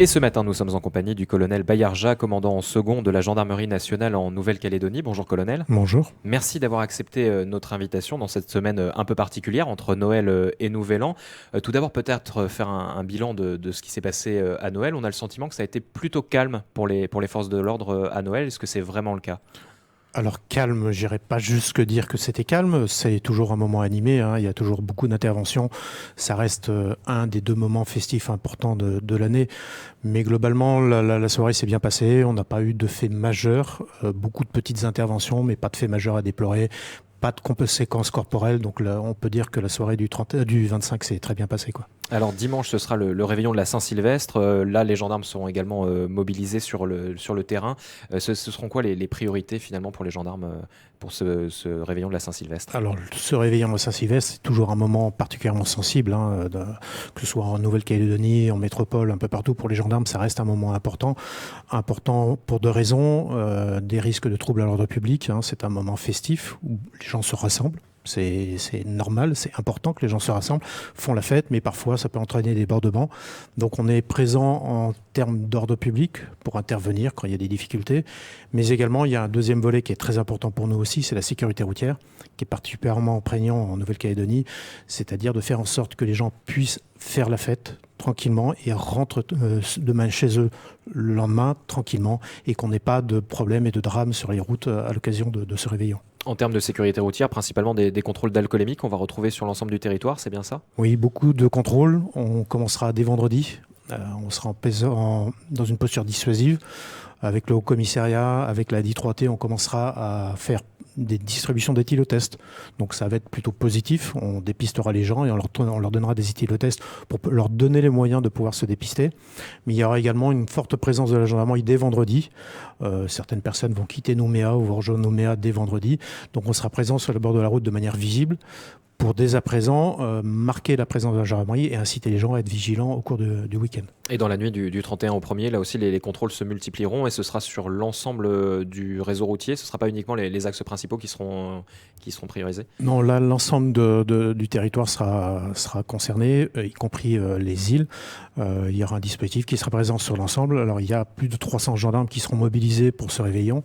Et ce matin, nous sommes en compagnie du colonel Bayarja, commandant en second de la gendarmerie nationale en Nouvelle-Calédonie. Bonjour colonel. Bonjour. Merci d'avoir accepté notre invitation dans cette semaine un peu particulière entre Noël et Nouvel An. Tout d'abord, peut-être faire un bilan de ce qui s'est passé à Noël. On a le sentiment que ça a été plutôt calme pour les forces de l'ordre à Noël. Est-ce que c'est vraiment le cas? Alors calme, j'irai pas jusque dire que c'était calme, c'est toujours un moment animé, hein, il y a toujours beaucoup d'interventions, ça reste un des deux moments festifs importants de l'année, mais globalement la soirée s'est bien passée, on n'a pas eu de faits majeurs, beaucoup de petites interventions, mais pas de faits majeurs à déplorer, pas de conséquences corporelles, donc là, on peut dire que la soirée du 25 s'est très bien passée, quoi. Alors dimanche, ce sera le réveillon de la Saint-Sylvestre. Là, les gendarmes seront également mobilisés sur le terrain. Ce seront quoi les priorités finalement pour les gendarmes pour ce réveillon de la Saint-Sylvestre? Alors, ce réveillon de Saint-Sylvestre, c'est toujours un moment particulièrement sensible, hein, que ce soit en Nouvelle-Calédonie, en métropole, un peu partout. Pour les gendarmes, ça reste un moment important. Important pour deux raisons. Des risques de troubles à l'ordre public, hein, c'est un moment festif où les gens se rassemblent. C'est normal, c'est important que les gens se rassemblent, font la fête, mais parfois ça peut entraîner des débordements. Donc on est présent en termes d'ordre public pour intervenir quand il y a des difficultés. Mais également, il y a un deuxième volet qui est très important pour nous aussi, c'est la sécurité routière, qui est particulièrement prégnant en Nouvelle-Calédonie, c'est-à-dire de faire en sorte que les gens puissent faire la fête tranquillement et rentrent demain chez eux le lendemain tranquillement et qu'on n'ait pas de problèmes et de drames sur les routes à l'occasion de ce réveillon. En termes de sécurité routière, principalement des contrôles d'alcoolémie qu'on va retrouver sur l'ensemble du territoire, c'est bien ça? Oui, beaucoup de contrôles. On commencera dès vendredi. On sera dans une posture dissuasive. Avec le Haut-Commissariat, avec la DI3T, on commencera à faire des distributions d'éthylotest. Donc ça va être plutôt positif. On dépistera les gens et on leur donnera des éthylotests pour leur donner les moyens de pouvoir se dépister. Mais il y aura également une forte présence de la gendarmerie dès vendredi. Certaines personnes vont quitter Nouméa ou vont rejoindre Nouméa dès vendredi. Donc on sera présent sur le bord de la route de manière visible pour dès à présent marquer la présence de la gendarmerie et inciter les gens à être vigilants au cours du week-end. Et dans la nuit du 31 au 1er, là aussi, les contrôles se multiplieront et ce sera sur l'ensemble du réseau routier. Ce ne sera pas uniquement les axes principaux qui seront priorisés? Non, là, l'ensemble du territoire sera concerné, y compris les îles. Il y aura un dispositif qui sera présent sur l'ensemble. Alors, il y a plus de 300 gendarmes qui seront mobilisés pour ce réveillon.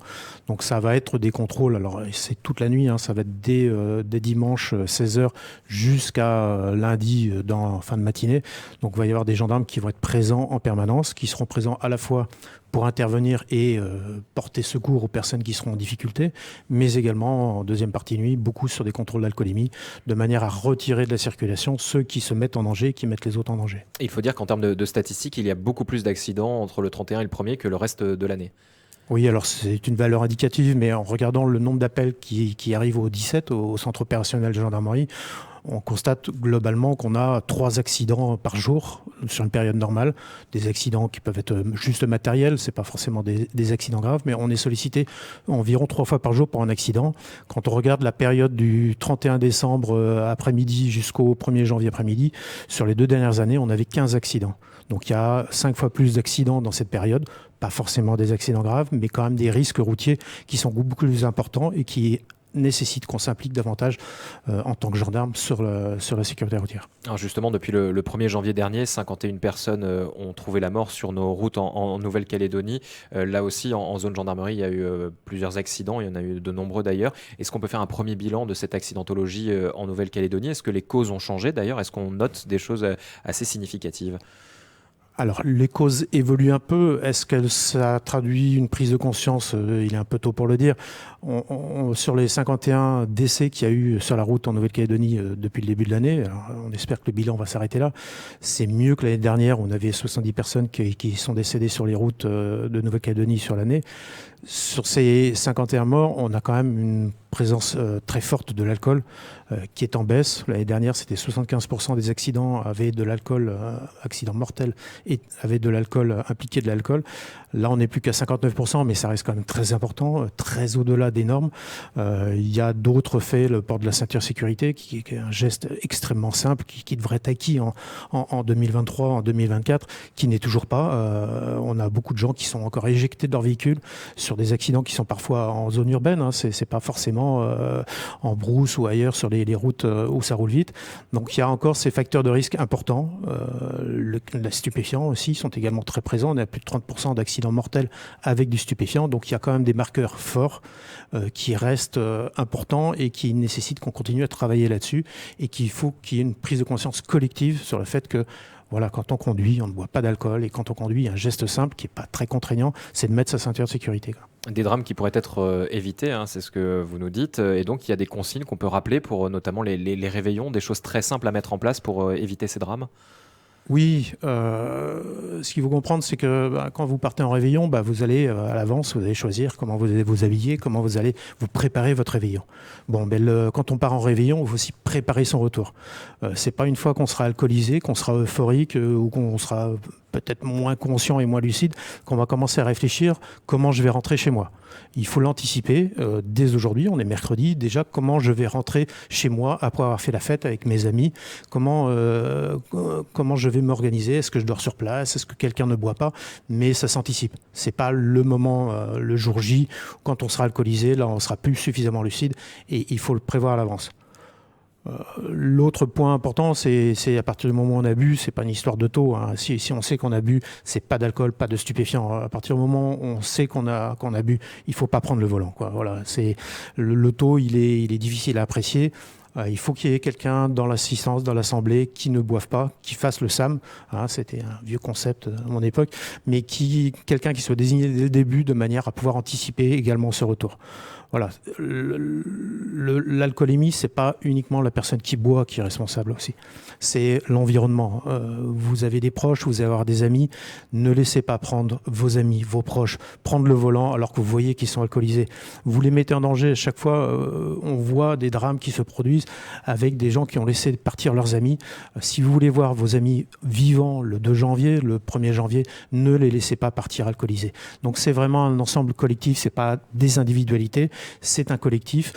Donc, ça va être des contrôles. Alors, c'est toute la nuit. Hein, ça va être dès dimanche 16h jusqu'à lundi en fin de matinée. Donc, il va y avoir des gendarmes qui vont être présents en permanence, qui seront présents à la fois pour intervenir et porter secours aux personnes qui seront en difficulté, mais également en deuxième partie nuit, beaucoup sur des contrôles d'alcoolémie, de manière à retirer de la circulation ceux qui se mettent en danger et qui mettent les autres en danger. Et il faut dire qu'en termes de statistiques, il y a beaucoup plus d'accidents entre le 31 et le 1er que le reste de l'année. Oui, alors c'est une valeur indicative, mais en regardant le nombre d'appels qui arrivent au 17, au centre opérationnel de gendarmerie, on constate globalement qu'on a 3 accidents par jour sur une période normale. Des accidents qui peuvent être juste matériels, c'est pas forcément des accidents graves, mais on est sollicité environ 3 fois par jour pour un accident. Quand on regarde la période du 31 décembre après-midi jusqu'au 1er janvier après-midi, sur les 2 dernières années, on avait 15 accidents. Donc il y a 5 fois plus d'accidents dans cette période, pas forcément des accidents graves, mais quand même des risques routiers qui sont beaucoup plus importants et qui nécessite qu'on s'implique davantage en tant que gendarme sur la sécurité routière. Alors justement, depuis le 1er janvier dernier, 51 personnes ont trouvé la mort sur nos routes en Nouvelle-Calédonie. Là aussi, en zone gendarmerie, il y a eu plusieurs accidents, il y en a eu de nombreux d'ailleurs. Est-ce qu'on peut faire un premier bilan de cette accidentologie en Nouvelle-Calédonie? Est-ce que les causes ont changé d'ailleurs? Est-ce qu'on note des choses assez significatives? Alors, les causes évoluent un peu. Est-ce que ça traduit une prise de conscience? Il est un peu tôt pour le dire. Sur les 51 décès qu'il y a eu sur la route en Nouvelle-Calédonie depuis le début de l'année, on espère que le bilan va s'arrêter là. C'est mieux que l'année dernière, où on avait 70 personnes qui sont décédées sur les routes de Nouvelle-Calédonie sur l'année. Sur ces 51 morts, on a quand même une présence très forte de l'alcool qui est en baisse. L'année dernière, c'était 75% des accidents avaient de l'alcool, accidents mortels, et avaient de l'alcool, impliqué de l'alcool. Là, on n'est plus qu'à 59%, mais ça reste quand même très important, très au-delà des normes. Il y a d'autres faits, le port de la ceinture sécurité, qui est un geste extrêmement simple, qui devrait être acquis en 2023, en 2024, qui n'est toujours pas. On a beaucoup de gens qui sont encore éjectés de leur véhicule sur des accidents qui sont parfois en zone urbaine. Hein. C'est pas forcément en brousse ou ailleurs sur les routes où ça roule vite. Donc il y a encore ces facteurs de risque importants. La stupéfiants aussi sont également très présents. On a plus de 30% d'accidents mortels avec du stupéfiant. Donc il y a quand même des marqueurs forts qui restent importants et qui nécessitent qu'on continue à travailler là-dessus et qu'il faut qu'il y ait une prise de conscience collective sur le fait que voilà, quand on conduit, on ne boit pas d'alcool et quand on conduit, il y a un geste simple qui n'est pas très contraignant, c'est de mettre sa ceinture de sécurité, quoi. Des drames qui pourraient être évités, hein, c'est ce que vous nous dites. Et donc, il y a des consignes qu'on peut rappeler pour notamment les réveillons, des choses très simples à mettre en place pour éviter ces drames. Oui, ce qu'il faut comprendre, c'est que quand vous partez en réveillon, vous allez à l'avance, vous allez choisir comment vous allez vous habiller, comment vous allez vous préparer votre réveillon. Bon, quand on part en réveillon, il faut aussi préparer son retour. C'est pas une fois qu'on sera alcoolisé, qu'on sera euphorique ou qu'on sera peut-être moins conscient et moins lucide, qu'on va commencer à réfléchir comment je vais rentrer chez moi. Il faut l'anticiper dès aujourd'hui, on est mercredi, déjà comment je vais rentrer chez moi après avoir fait la fête avec mes amis, comment je vais m'organiser, est-ce que je dors sur place, est-ce que quelqu'un ne boit pas, mais ça s'anticipe. C'est pas le moment, le jour J, quand on sera alcoolisé, là on sera plus suffisamment lucide et il faut le prévoir à l'avance. L'autre point important, c'est à partir du moment où on a bu, c'est pas une histoire de taux, hein. Si on sait qu'on a bu, c'est pas d'alcool, pas de stupéfiant. À partir du moment où on sait qu'on a bu, il faut pas prendre le volant, quoi. Voilà, c'est le taux, il est difficile à apprécier. Il faut qu'il y ait quelqu'un dans l'assistance, dans l'assemblée, qui ne boive pas, qui fasse le SAM. Hein, c'était un vieux concept à mon époque, mais quelqu'un qui soit désigné dès le début de manière à pouvoir anticiper également ce retour. Voilà. L'alcoolémie, c'est pas uniquement la personne qui boit qui est responsable aussi. C'est l'environnement. Vous avez des proches, vous allez avoir des amis. Ne laissez pas prendre vos amis, vos proches, prendre le volant alors que vous voyez qu'ils sont alcoolisés. Vous les mettez en danger. À chaque fois, on voit des drames qui se produisent avec des gens qui ont laissé partir leurs amis. Si vous voulez voir vos amis vivants le 2 janvier, le 1er janvier, ne les laissez pas partir alcoolisés. Donc c'est vraiment un ensemble collectif, c'est pas des individualités. C'est un collectif,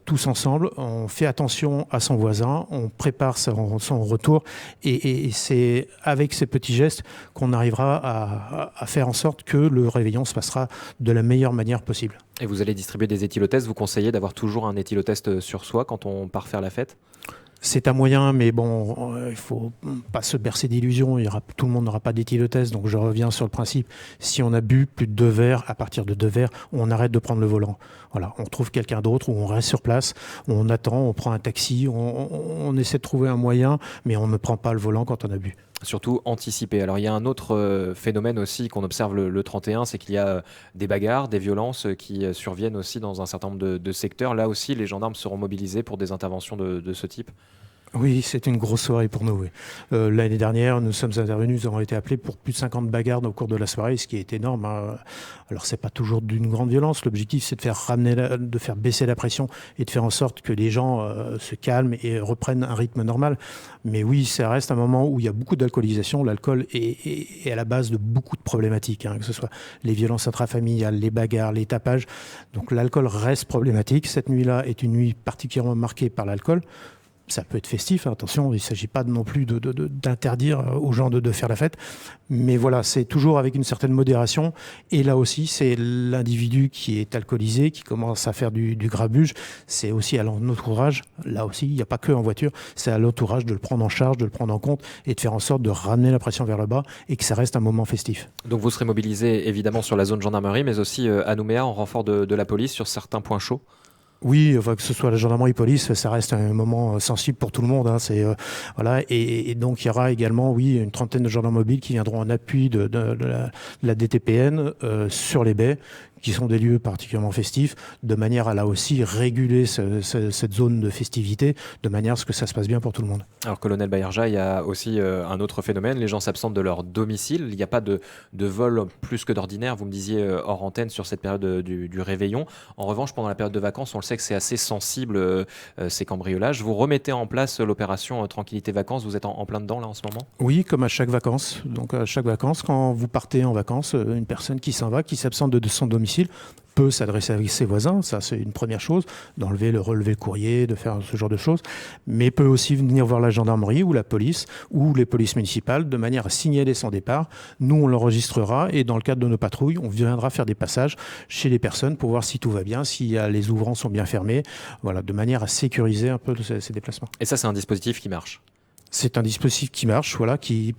tous ensemble, on fait attention à son voisin, on prépare son retour et c'est avec ces petits gestes qu'on arrivera à faire en sorte que le réveillon se passera de la meilleure manière possible. Et vous allez distribuer des éthylotests, vous conseillez d'avoir toujours un éthylotest sur soi quand on part faire la fête ? C'est un moyen, mais bon, il faut pas se bercer d'illusions. Tout le monde n'aura pas d'éthylotest, donc je reviens sur le principe. Si on a bu plus de 2 verres, à partir de 2 verres, on arrête de prendre le volant. Voilà, on trouve quelqu'un d'autre ou on reste sur place, on attend, on prend un taxi, on essaie de trouver un moyen, mais on ne prend pas le volant quand on a bu. Surtout anticiper. Alors il y a un autre phénomène aussi qu'on observe le 31, c'est qu'il y a des bagarres, des violences qui surviennent aussi dans un certain nombre de secteurs. Là aussi, les gendarmes seront mobilisés pour des interventions de ce type. Oui, c'est une grosse soirée pour nous. Oui. L'année dernière, nous sommes intervenus, nous avons été appelés pour plus de 50 bagarres au cours de la soirée, ce qui est énorme. Hein. Alors, c'est pas toujours d'une grande violence. L'objectif, c'est de faire baisser la pression et de faire en sorte que les gens se calment et reprennent un rythme normal. Mais oui, ça reste un moment où il y a beaucoup d'alcoolisation. L'alcool est à la base de beaucoup de problématiques, hein, que ce soit les violences intrafamiliales, les bagarres, les tapages. Donc, l'alcool reste problématique. Cette nuit-là est une nuit particulièrement marquée par l'alcool. Ça peut être festif, attention, il ne s'agit pas non plus d'interdire aux gens de faire la fête. Mais voilà, c'est toujours avec une certaine modération. Et là aussi, c'est l'individu qui est alcoolisé, qui commence à faire du grabuge. C'est aussi à l'entourage, là aussi, il n'y a pas que en voiture, c'est à l'entourage de le prendre en charge, de le prendre en compte et de faire en sorte de ramener la pression vers le bas et que ça reste un moment festif. Donc vous serez mobilisé évidemment sur la zone gendarmerie, mais aussi à Nouméa en renfort de la police sur certains points chauds. Oui, enfin, que ce soit la gendarmerie, police, ça reste un moment sensible pour tout le monde. Hein, voilà, et donc il y aura également, oui, une trentaine de gendarmes mobiles qui viendront en appui de la DTPN sur les baies, qui sont des lieux particulièrement festifs, de manière à là aussi réguler cette zone de festivité, de manière à ce que ça se passe bien pour tout le monde. Alors, colonel Bayarja, il y a aussi un autre phénomène, les gens s'absentent de leur domicile, il n'y a pas de vol plus que d'ordinaire, vous me disiez hors antenne sur cette période du réveillon. En revanche, pendant la période de vacances, on le sait que c'est assez sensible, ces cambriolages. Vous remettez en place l'opération Tranquillité Vacances, vous êtes en plein dedans là en ce moment ? Oui, comme à chaque vacances. Donc à chaque vacances, quand vous partez en vacances, une personne qui s'en va, qui s'absente de son domicile, peut s'adresser avec ses voisins, ça c'est une première chose, relever le courrier, de faire ce genre de choses, mais peut aussi venir voir la gendarmerie ou la police ou les polices municipales de manière à signaler son départ. Nous, on l'enregistrera et dans le cadre de nos patrouilles, on viendra faire des passages chez les personnes pour voir si tout va bien, si les ouvrants sont bien fermés, voilà, de manière à sécuriser un peu ces déplacements. Et ça, c'est un dispositif qui marche ? C'est un dispositif qui marche, voilà, qui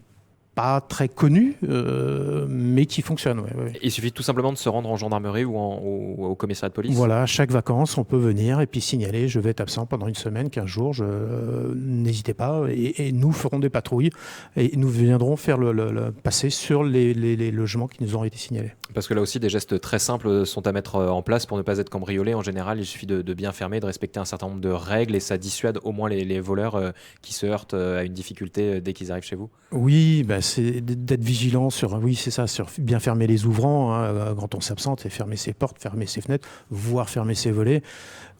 pas très connu, mais qui fonctionne. Ouais, ouais. Il suffit tout simplement de se rendre en gendarmerie ou au commissariat de police. Voilà, à chaque vacances, on peut venir et puis signaler, je vais être absent pendant une semaine, 15 jours, n'hésitez pas, et nous ferons des patrouilles, et nous viendrons faire passer sur les logements qui nous ont été signalés. Parce que là aussi, des gestes très simples sont à mettre en place pour ne pas être cambriolé. En général, il suffit de bien fermer, de respecter un certain nombre de règles, et ça dissuade au moins les voleurs qui se heurtent à une difficulté dès qu'ils arrivent chez vous. Oui, bah c'est d'être vigilant sur, oui, c'est ça, sur bien fermer les ouvrants, hein, quand on s'absente, et fermer ses portes, fermer ses fenêtres, voire fermer ses volets.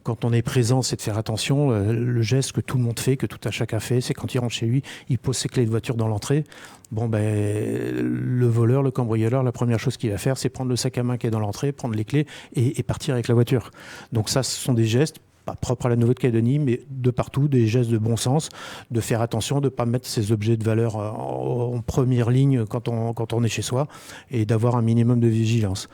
Quand on est présent, c'est de faire attention. Le geste que tout le monde fait, que tout un chacun fait, c'est quand il rentre chez lui, il pose ses clés de voiture dans l'entrée. Bon, ben, le voleur, le cambrioleur, la première chose qu'il va faire, c'est prendre le sac à main qui est dans l'entrée, prendre les clés et partir avec la voiture. Donc ça, ce sont des gestes pas propres à la Nouvelle-Calédonie, mais de partout, des gestes de bon sens, de faire attention, de ne pas mettre ces objets de valeur en première ligne quand on est chez soi, et d'avoir un minimum de vigilance.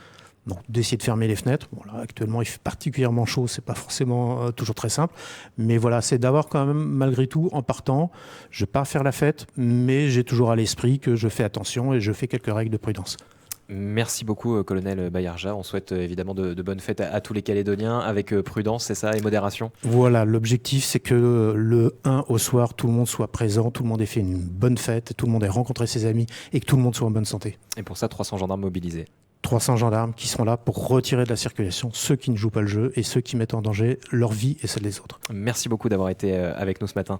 Bon, d'essayer de fermer les fenêtres. Bon, là, actuellement, il fait particulièrement chaud, c'est pas forcément toujours très simple. Mais voilà, c'est d'avoir quand même, malgré tout, en partant, je pars faire la fête, mais j'ai toujours à l'esprit que je fais attention et je fais quelques règles de prudence. Merci beaucoup, colonel Bayarja. On souhaite évidemment de bonnes fêtes à tous les Calédoniens, avec prudence, c'est ça, et modération. Voilà, l'objectif, c'est que le 1 au soir, tout le monde soit présent, tout le monde ait fait une bonne fête, tout le monde ait rencontré ses amis et que tout le monde soit en bonne santé. Et pour ça, 300 gendarmes mobilisés. 300 gendarmes qui seront là pour retirer de la circulation ceux qui ne jouent pas le jeu et ceux qui mettent en danger leur vie et celle des autres. Merci beaucoup d'avoir été avec nous ce matin.